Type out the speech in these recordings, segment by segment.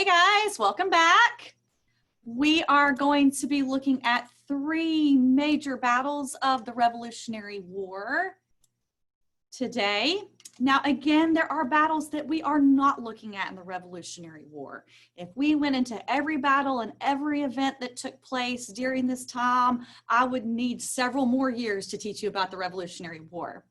Hey guys, welcome back. We are going to be looking at three major battles of the Revolutionary War today. Now, again, there are battles that we are not looking at in the Revolutionary War. If we went into every battle and every event that took place during this time, I would need several more years to teach you about the Revolutionary War.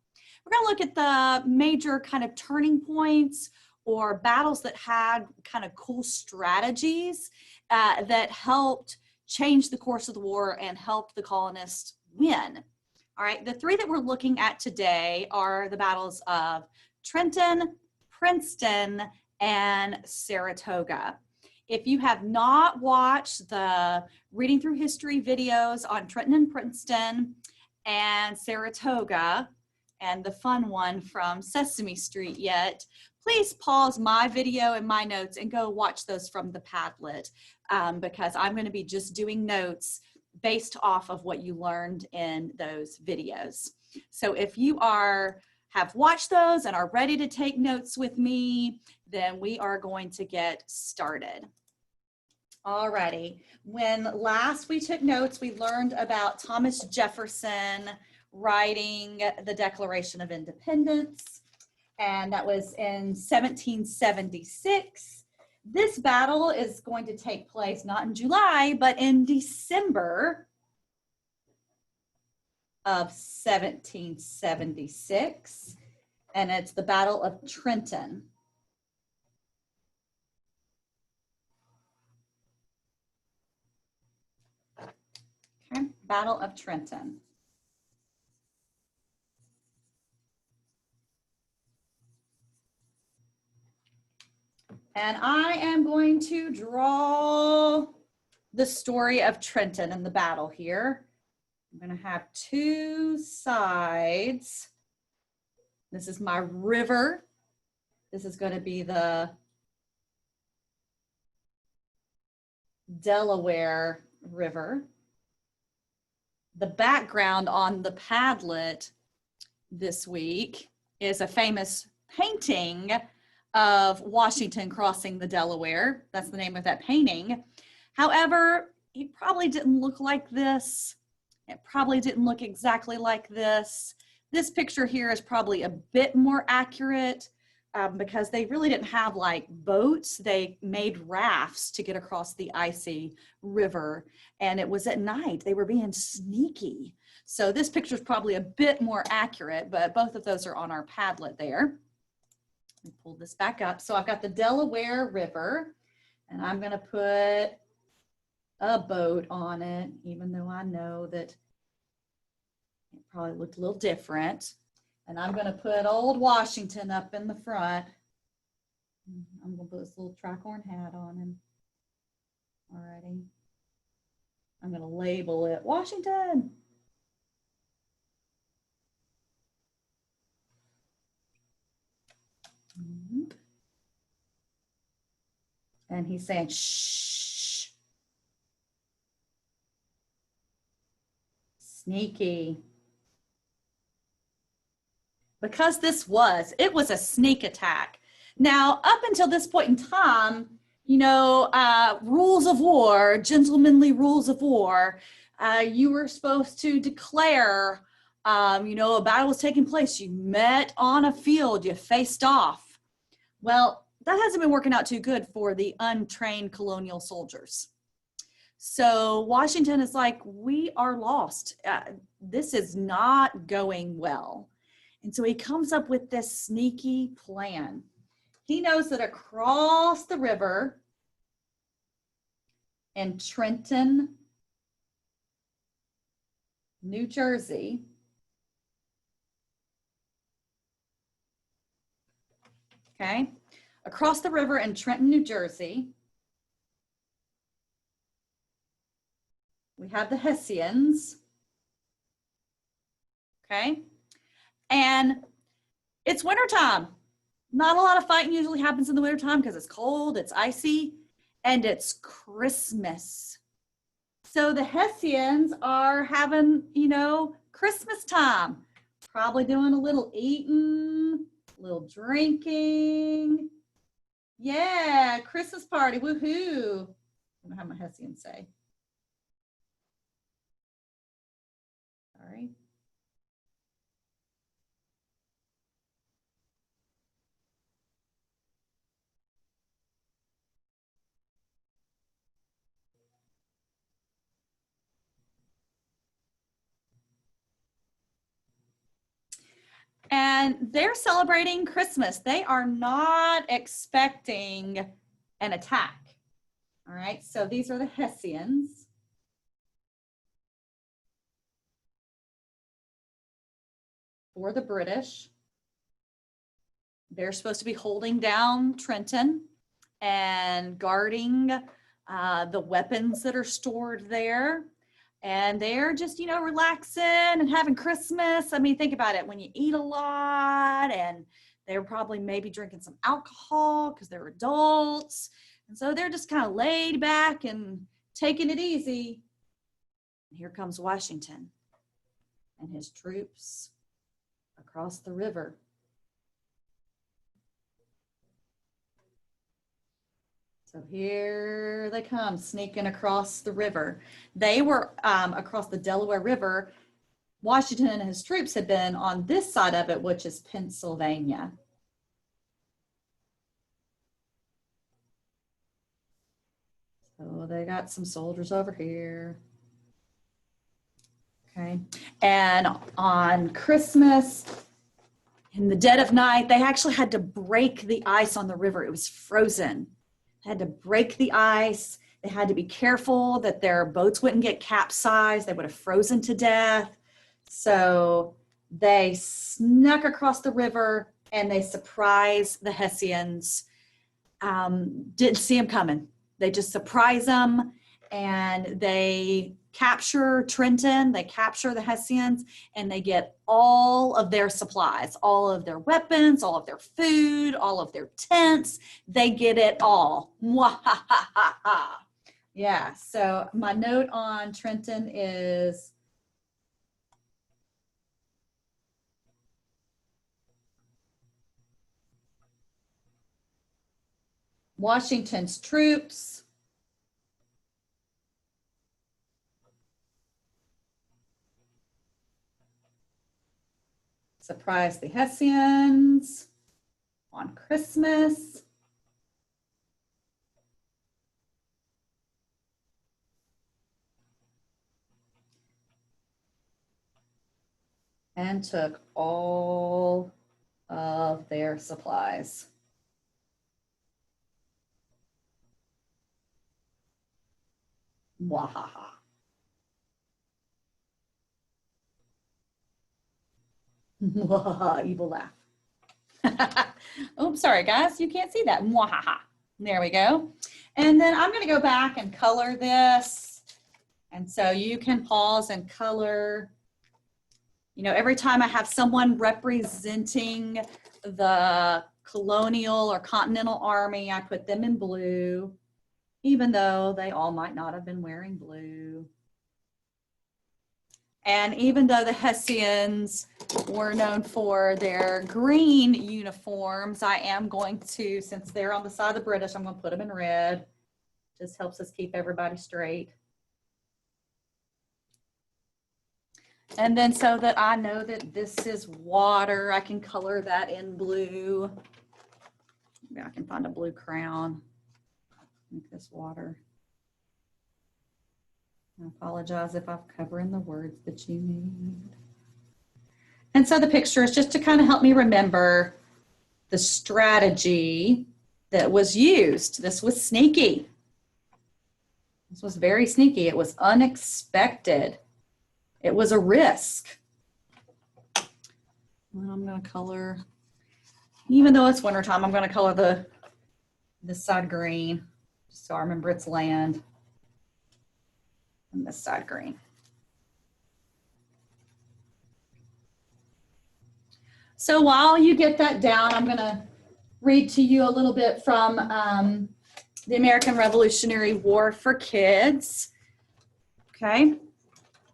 We're going to look at the major kind of turning points or battles that had kind of cool strategies that helped change the course of the war and helped the colonists win. All right, the three that we're looking at today are the battles of Trenton, Princeton, and Saratoga. If you have not watched the Reading Through History videos on Trenton and Princeton and Saratoga and the fun one from Sesame Street yet, please pause my video and my notes and go watch those from the Padlet because I'm going to be just doing notes based off of what you learned in those videos. So if you have watched those and are ready to take notes with me, then we are going to get started. Alrighty, when last we took notes, we learned about Thomas Jefferson writing the Declaration of Independence, and that was in 1776. This battle is going to take place not in July, but in December of 1776, and it's the Battle of Trenton. Okay, Battle of Trenton. And I am going to draw the story of Trenton and the battle here. I'm going to have two sides. This is my river. This is going to be the Delaware River. The background on the Padlet this week is a famous painting of Washington crossing the Delaware. That's the name of that painting. However, it probably didn't look like this. It probably didn't look exactly like this. This picture here is probably a bit more accurate because they really didn't have like boats. They made rafts to get across the icy river, and it was at night. They were being sneaky. So this picture is probably a bit more accurate, but both of those are on our Padlet there. Let me pull this back up. So I've got the Delaware River, and I'm going to put a boat on it, even though I know that it probably looked a little different. And I'm going to put old Washington up in the front. I'm going to put this little tricorn hat on him. Alrighty. I'm going to label it Washington. And he's saying, shh. Sneaky. Because it was a sneak attack. Now, up until this point in time, you know, rules of war, gentlemanly rules of war, you were supposed to declare, you know, a battle was taking place. You met on a field, you faced off. Well, that hasn't been working out too good for the untrained colonial soldiers. So Washington is like, we are lost. This is not going well. And so he comes up with this sneaky plan. He knows that across the river in Trenton, New Jersey, okay, across the river in Trenton, New Jersey, we have the Hessians, okay, and it's wintertime. Not a lot of fighting usually happens in the wintertime because it's cold, it's icy, and it's Christmas. So the Hessians are having, you know, Christmas time, probably doing a little eating, a little drinking. Yeah, Yeah, Christmas party, woohoo. I don't know how my Hessians say. Sorry. And they're celebrating Christmas. They are not expecting an attack. All right, so these are the Hessians. For the British. They're supposed to be holding down Trenton and guarding the weapons that are stored there. And they're just, you know, relaxing and having Christmas. I mean, think about it. When you eat a lot, and they're probably maybe drinking some alcohol because they're adults. And so they're just kind of laid back and taking it easy. And here comes Washington and his troops across the river. So here they come, sneaking across the river. They were across the Delaware River. Washington and his troops had been on this side of it, which is Pennsylvania. So they got some soldiers over here. Okay, and on Christmas, in the dead of night, they actually had to break the ice on the river. It was frozen. They had to break the ice. They had to be careful that their boats wouldn't get capsized. They would have frozen to death. So they snuck across the river and they surprised the Hessians. Didn't see them coming. They just surprise them and they capture Trenton, they capture the Hessians, and they get all of their supplies, all of their weapons, all of their food, all of their tents. They get it all. Yeah, so my note on Trenton is Washington's troops surprise the Hessians on Christmas. And took all of their supplies. Wahaha. Evil laugh. Oh, sorry guys, you can't see that. Mwahaha. There we go. And then I'm going to go back and color this. And so you can pause and color. You know, every time I have someone representing the colonial or continental army, I put them in blue, even though they all might not have been wearing blue. And even though the Hessians were known for their green uniforms, I am going to, since they're on the side of the British, I'm going to put them in red. Just helps us keep everybody straight. And then so that I know that this is water, I can color that in blue. Maybe I can find a blue crown. Make this water. I apologize if I'm covering the words that you need. And so the picture is just to kind of help me remember the strategy that was used. This was sneaky. This was very sneaky. It was unexpected. It was a risk. And I'm going to color, even though it's wintertime, I'm going to color this side green, just so I remember it's land. And this side green. So while you get that down, I'm going to read to you a little bit from the American Revolutionary War for kids. Okay.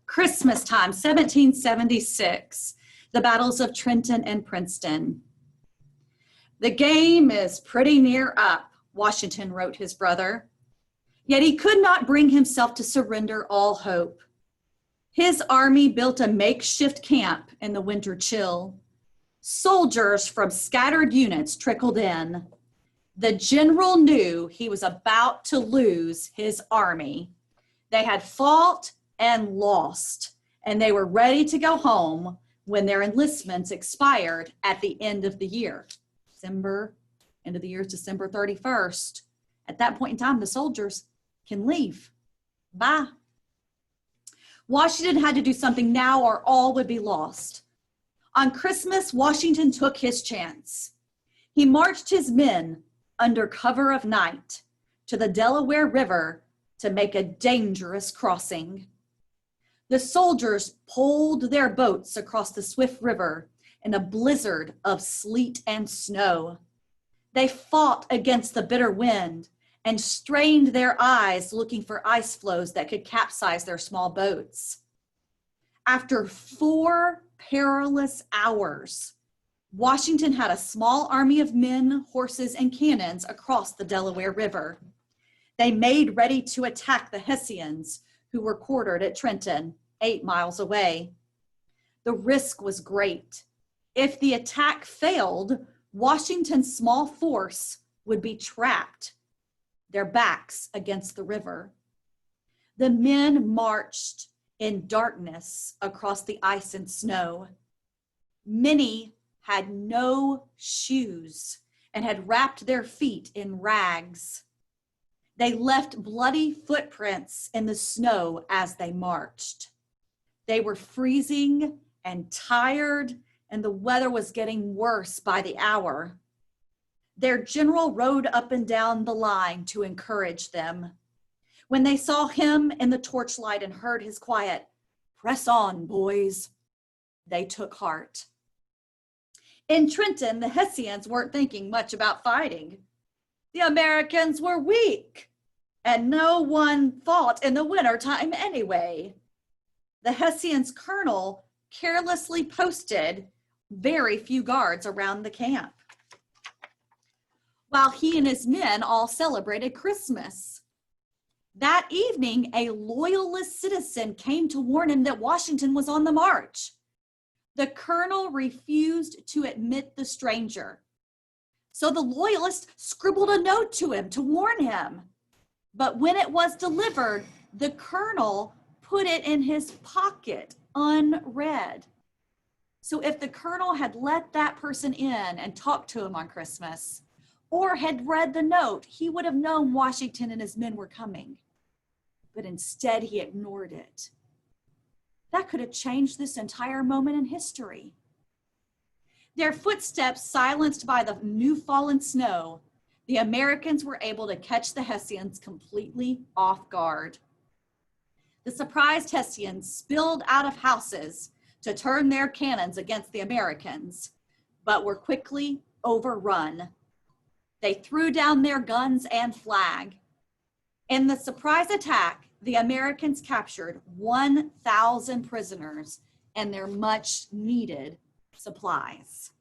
Christmas time, 1776, the battles of Trenton and Princeton. The game is pretty near up. Washington wrote his brother. Yet he could not bring himself to surrender all hope. His army built a makeshift camp in the winter chill. Soldiers from scattered units trickled in. The general knew he was about to lose his army. They had fought and lost, and they were ready to go home when their enlistments expired at the end of the year. End of the year is December 31st. At that point in time, the soldiers can leave. Bye. Washington had to do something now or all would be lost. On Christmas, Washington took his chance. He marched his men under cover of night to the Delaware River to make a dangerous crossing. The soldiers poled their boats across the swift river in a blizzard of sleet and snow. They fought against the bitter wind and strained their eyes looking for ice floes that could capsize their small boats. After 4 perilous hours, Washington had a small army of men, horses, and cannons across the Delaware River. They made ready to attack the Hessians, who were quartered at Trenton, 8 miles away. The risk was great. If the attack failed, Washington's small force would be trapped, their backs against the river. The men marched in darkness across the ice and snow. Many had no shoes and had wrapped their feet in rags. They left bloody footprints in the snow as they marched. They were freezing and tired, and the weather was getting worse by the hour. Their general rode up and down the line to encourage them. When they saw him in the torchlight and heard his quiet, "Press on, boys," they took heart. In Trenton, the Hessians weren't thinking much about fighting. The Americans were weak, and no one fought in the wintertime anyway. The Hessians' colonel carelessly posted very few guards around the camp, while he and his men all celebrated Christmas. That evening, a loyalist citizen came to warn him that Washington was on the march. The colonel refused to admit the stranger. So the loyalist scribbled a note to him to warn him. But when it was delivered, the colonel put it in his pocket unread. So if the colonel had let that person in and talked to him on Christmas, or had read the note, he would have known Washington and his men were coming. But instead, he ignored it. That could have changed this entire moment in history. Their footsteps silenced by the new fallen snow, the Americans were able to catch the Hessians completely off guard. The surprised Hessians spilled out of houses to turn their cannons against the Americans, but were quickly overrun. They threw down their guns and flag. In the surprise attack, the Americans captured 1,000 prisoners and their much needed supplies.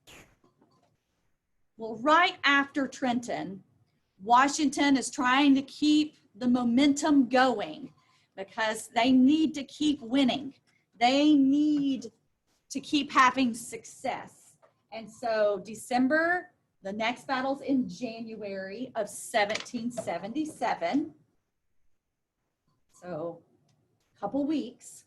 Well, right after Trenton, Washington is trying to keep the momentum going because they need to keep winning. They need to keep having success. And so December, the next battle's in January of 1777. So a couple weeks.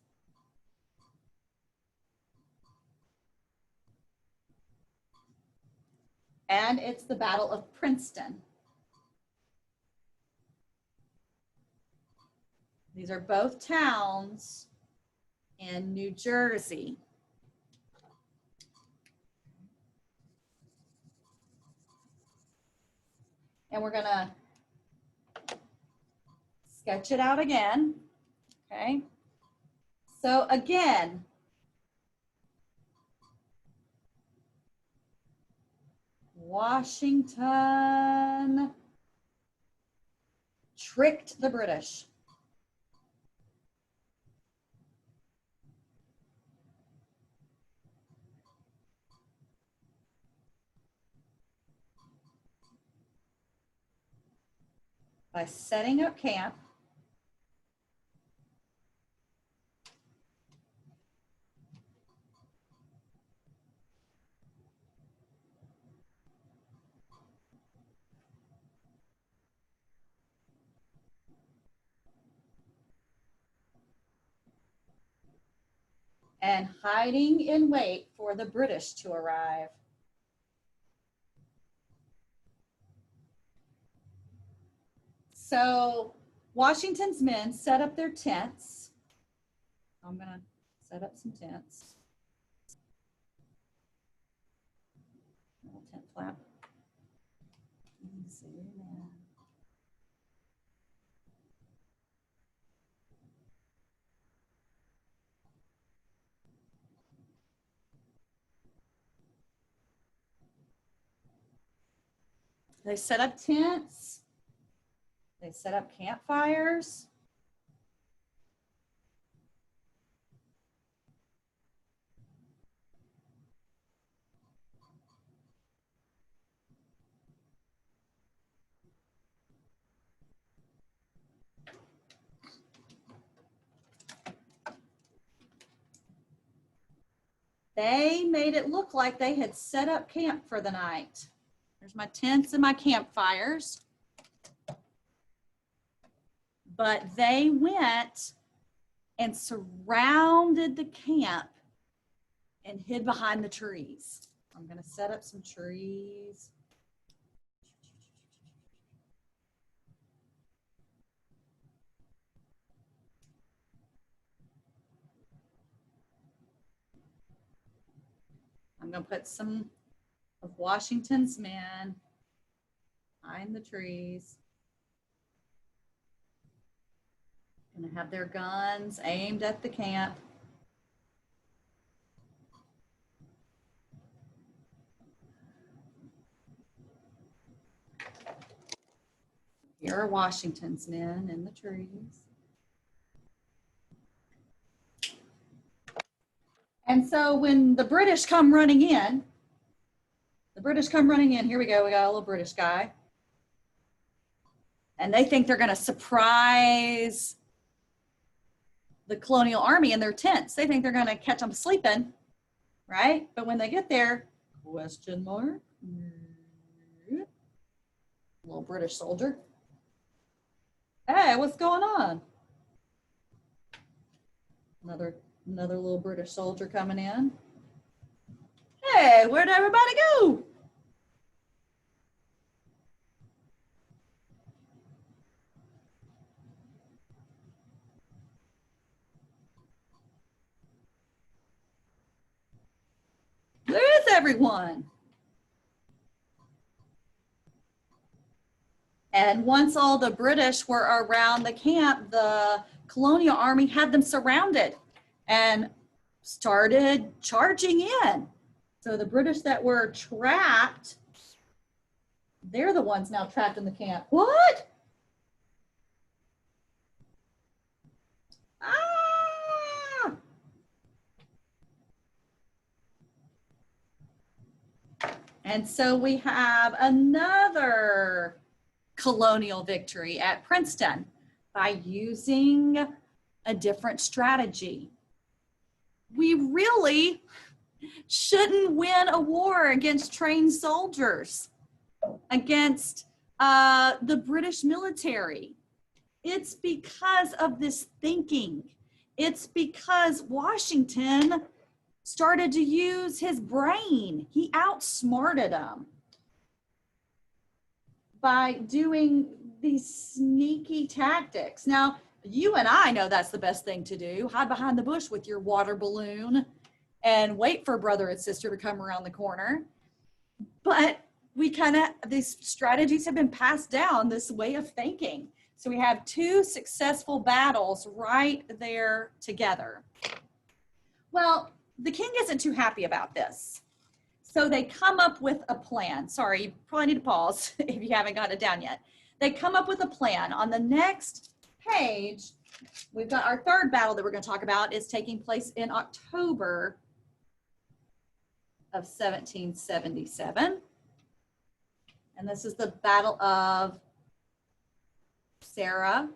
And it's the Battle of Princeton. These are both towns in New Jersey. And we're gonna sketch it out again, okay? So again, Washington tricked the British. by setting up camp. And hiding in wait for the British to arrive. So Washington's men set up their tents. I'm gonna set up some tents. Little tent flap. Let's see now. They set up tents. They set up campfires. They made it look like they had set up camp for the night. There's my tents and my campfires. But they went and surrounded the camp and hid behind the trees. I'm going to set up some trees. I'm going to put some of Washington's men behind the trees. Going to have their guns aimed at the camp. Here are Washington's men in the trees. And so when the British come running in, here we go, we got a little British guy. And they think they're gonna surprise the colonial army in their tents. They think they're gonna catch them sleeping, right? But when they get there, question mark, little British soldier. Hey, what's going on? Another little British soldier coming in. Hey, where'd everybody go? Where is everyone? And once all the British were around the camp, the colonial army had them surrounded and started charging in. So the British that were trapped, they're the ones now trapped in the camp. What? Ah! And so we have another colonial victory at Princeton by using a different strategy. We really shouldn't win a war against trained soldiers, against the British military. It's because of this thinking. It's because Washington started to use his brain. He outsmarted them by doing these sneaky tactics. Now, you and I know that's the best thing to do. Hide behind the bush with your water balloon and wait for brother and sister to come around the corner. But these strategies have been passed down, this way of thinking. So we have two successful battles right there together. Well, the king isn't too happy about this. So they come up with a plan. Sorry, you probably need to pause if you haven't got it down yet. They come up with a plan. On the next page, we've got our third battle that we're going to talk about is taking place in October of 1777. And this is the Battle of Saratoga.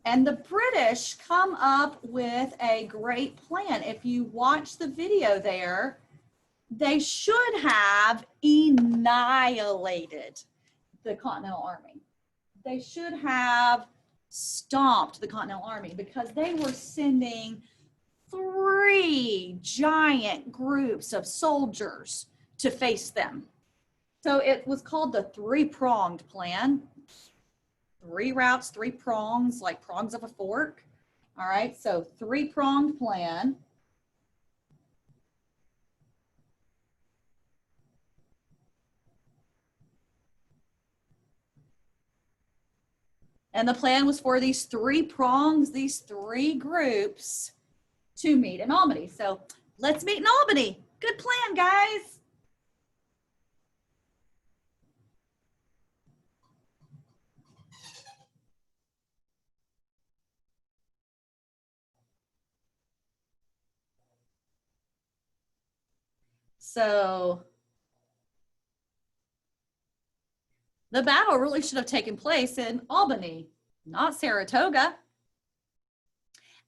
And the British come up with a great plan. If you watch the video there, they should have annihilated the Continental Army. They should have stomped the Continental Army because they were sending 3 giant groups of soldiers to face them. So it was called the three-pronged plan. 3 routes, 3 prongs, like prongs of a fork. All right, so three-pronged plan. And the plan was for these 3 prongs, these 3 groups to meet in Albany. So let's meet in Albany. Good plan, guys. So the battle really should have taken place in Albany, not Saratoga.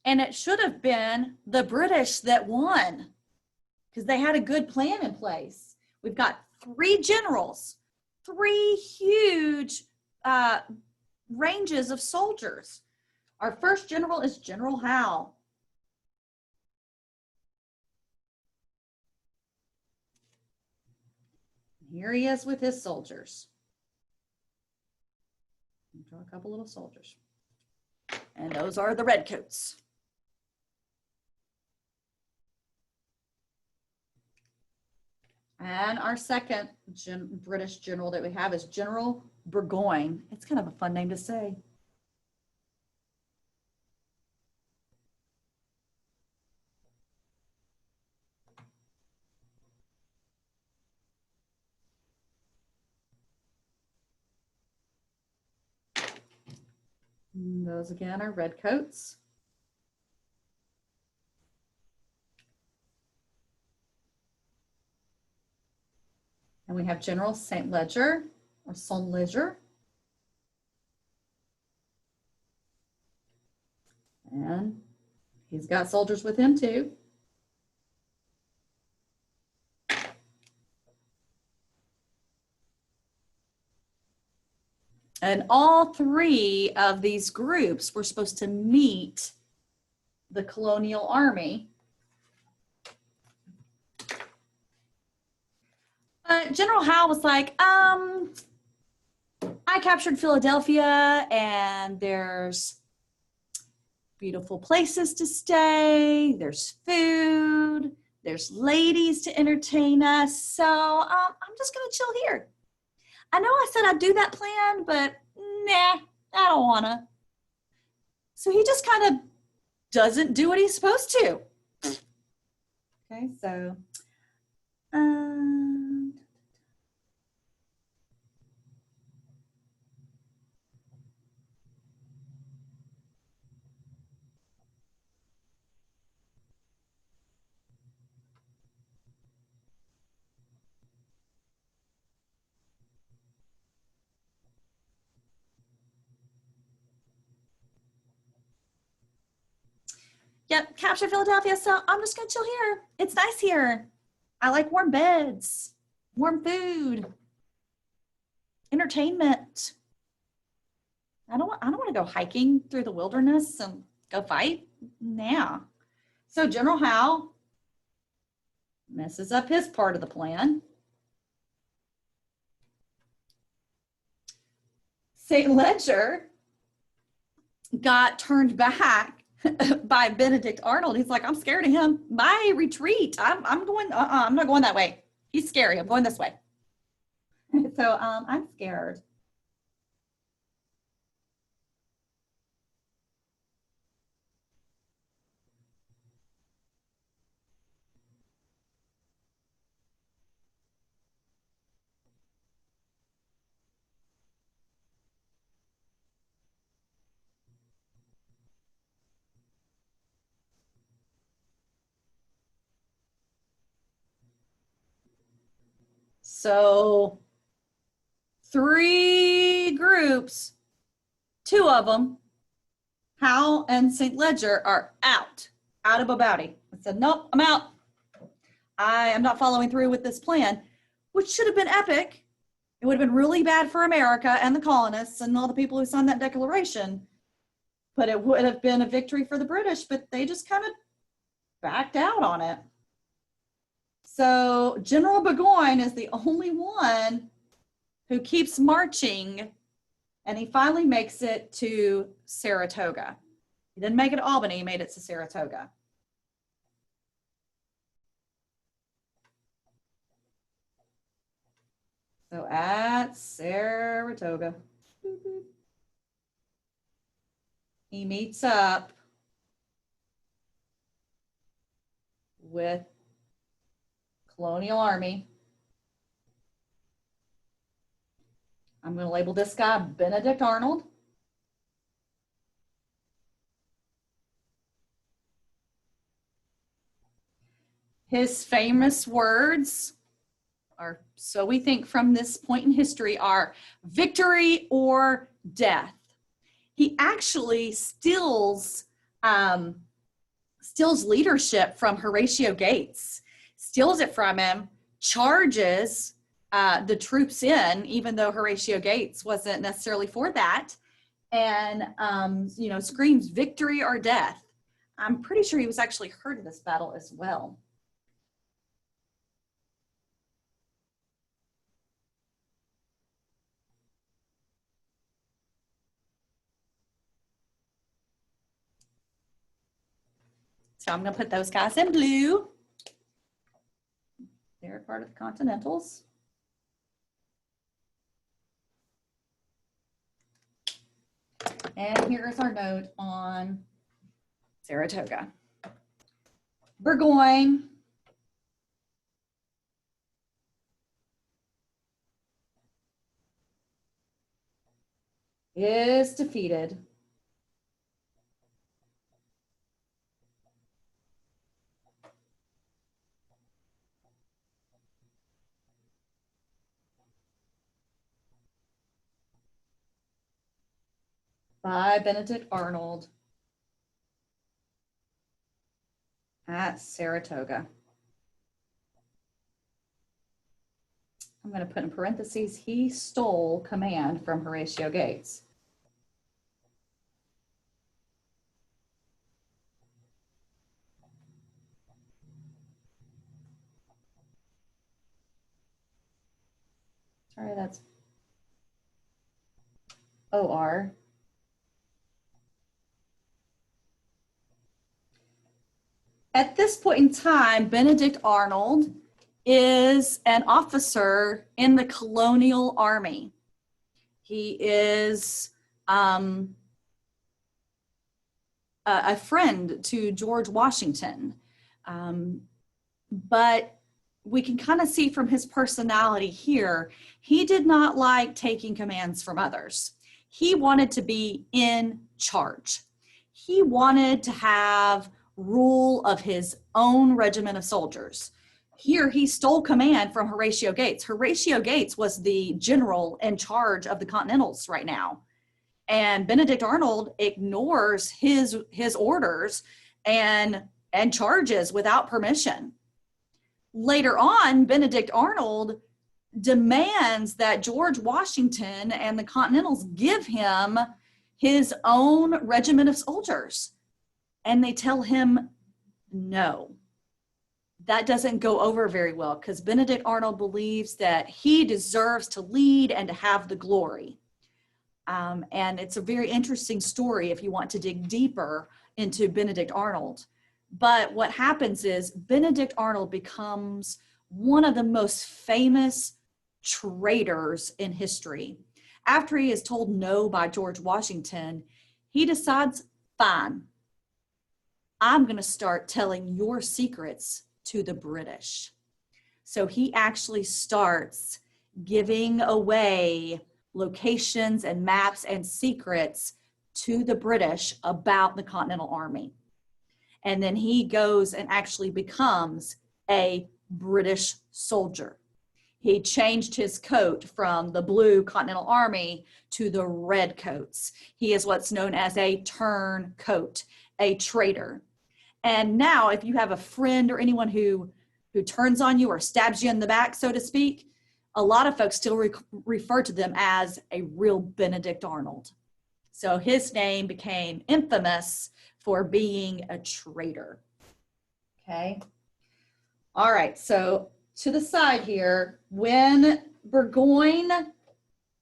And it should have been the British that won because they had a good plan in place. We've got 3 generals, 3 huge ranges of soldiers. Our first general is General Howe. Here he is with his soldiers. Draw a couple little soldiers. And those are the redcoats. And our second British general that we have is General Burgoyne. It's kind of a fun name to say. And those again are redcoats. And we have General St. Leger or Saint Leger. And he's got soldiers with him too. And all 3 of these groups were supposed to meet the colonial army. General Howe was like, I captured Philadelphia and there's beautiful places to stay, there's food, there's ladies to entertain us, so I'm just gonna chill here. I know I said I'd do that plan, but nah, I don't wanna. So he just kind of doesn't do what he's supposed to. Okay, so yep, capture Philadelphia, so I'm just gonna chill here. It's nice here. I like warm beds, warm food, entertainment. I don't want to go hiking through the wilderness and go fight. Nah. So General Howe messes up his part of the plan. St. Leger got turned back by Benedict Arnold. He's like, I'm scared of him. Bye, retreat. I'm going, I'm not going that way. He's scary. I'm going this way. So I'm scared. So 3 groups, 2 of them, Howe and St. Ledger, are out of Bobouti. I said, nope, I'm out. I am not following through with this plan, which should have been epic. It would have been really bad for America and the colonists and all the people who signed that declaration. But it would have been a victory for the British, but they just kind of backed out on it. So General Burgoyne is the only one who keeps marching, and he finally makes it to Saratoga. He didn't make it to Albany, he made it to Saratoga. So at Saratoga, he meets up with Colonial Army. I'm going to label this guy Benedict Arnold. His famous words are, so we think from this point in history, are victory or death. He actually steals leadership from Horatio Gates, steals it from him, charges the troops in, even though Horatio Gates wasn't necessarily for that, and screams victory or death. I'm pretty sure he was actually heard of this battle as well. So I'm going to put those guys in blue. They're part of the Continentals. And here's our note on Saratoga. Burgoyne is defeated by Benedict Arnold at Saratoga. I'm going to put in parentheses, he stole command from Horatio Gates. Sorry, that's OR. At this point in time, Benedict Arnold is an officer in the Colonial Army. He is a friend to George Washington. But we can kind of see from his personality here, he did not like taking commands from others. He wanted to be in charge. He wanted to have rule of his own regiment of soldiers. Here he stole command from Horatio Gates. Horatio Gates was the general in charge of the Continentals right now. And Benedict Arnold ignores his orders and charges without permission. Later on, Benedict Arnold demands that George Washington and the Continentals give him his own regiment of soldiers. And they tell him no. That doesn't go over very well because Benedict Arnold believes that he deserves to lead and to have the glory. And it's a very interesting story if you want to dig deeper into Benedict Arnold. But what happens is Benedict Arnold becomes one of the most famous traitors in history. After he is told no by George Washington, he decides, fine, I'm going to start telling your secrets to the British. So he actually starts giving away locations and maps and secrets to the British about the Continental Army. And then he goes and actually becomes a British soldier. He changed his coat from the blue Continental Army to the red coats. He is what's known as a turncoat, a traitor. And now if you have a friend or anyone who turns on you or stabs you in the back, so to speak, a lot of folks still refer to them as a real Benedict Arnold. So his name became infamous for being a traitor. Okay. All right. So to the side here, when Burgoyne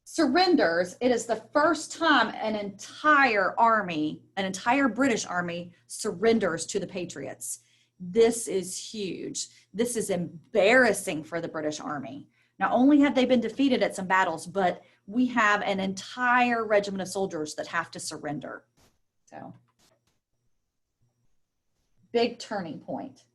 surrenders, it is the first time an entire army, an entire British army, surrenders to the Patriots. This is huge. This is embarrassing for the British Army. Not only have they been defeated at some battles, but we have an entire regiment of soldiers that have to surrender. So, big turning point.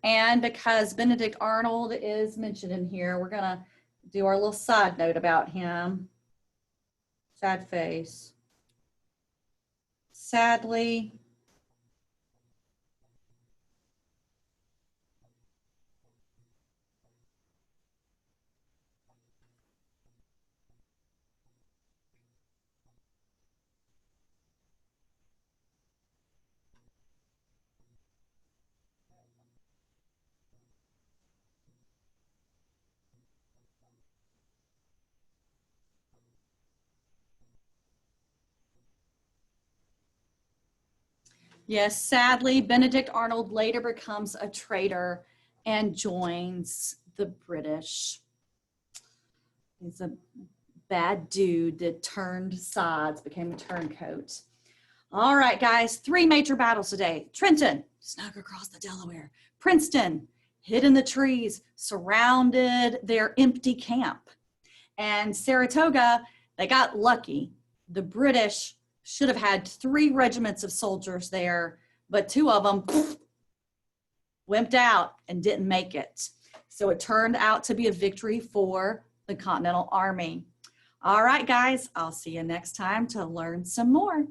And because Benedict Arnold is mentioned in here, we're gonna do our little side note about him. Sad face. Sadly, yes, sadly, Benedict Arnold later becomes a traitor and joins the British. He's a bad dude that turned sides, became a turncoat. All right, guys, 3 major battles today. Trenton, snuck across the Delaware. Princeton, hid in the trees, surrounded their empty camp. And Saratoga, they got lucky. The British should have had 3 regiments of soldiers there, but 2 of them wimped out and didn't make it. So it turned out to be a victory for the Continental Army. All right, guys, I'll see you next time to learn some more.